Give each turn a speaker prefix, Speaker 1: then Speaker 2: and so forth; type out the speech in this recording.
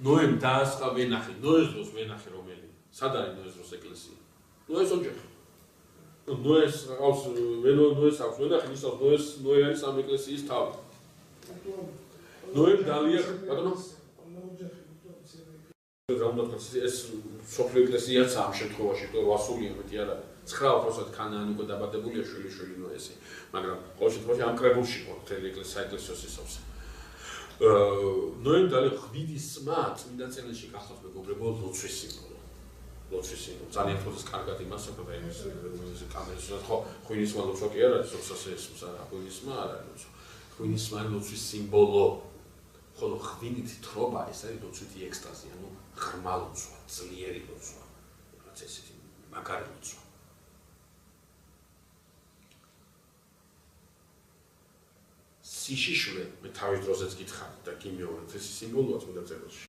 Speaker 1: ნოემ დაასყა ვენახე, ნოეს დროს ვენახე რომელი. სად არის ნოეს დროს ეკლესია? ნოეს ოჯახი. ნოეს აქვს ნოეს აქვს ვენახე, ისავს ნოე არის ამ ეკლესიის თავი. ნოემ დალია, ბატონო? ეს სოფლიო ეკლესიაც ამ შემთხვევაში 800 მეტი არ არის. 9 უბრალოდ ქანანი უკვე დაბადებულია შვილი ნოესი, მაგრამ ყოველ შემთხვევაში ამ კრებულში ხო მთელი ეკლესია ისავს. ნოემ დალია ღვიდის სმა წმინდა წელში გახსოვთ მეგობრებო ლოცვის სიმბოლო. ლოცვის სიმბოლო. ძალიან თვითონ კარგად იმას აქვს ეს კამერას ხო ღვინის სმა ლოცვა კი არ არის, სოფსასე ეს ღვინის სმა არ არის ლოცვა. ღვინის სმა ლოცვის სიმბოლო. ხოლო ღვინით თრობა ეს არის ლოცვითი ექსტაზი, ანუ ღრმა ლოცვა, ძლიერი ლოცვა. რაც ესეთი მაგარი ლოცვა. სიშიშვე მე თავის დროზეც გითხარ და კი მეუბნეთ ეს სიმბოლოა წმინდა წერილში.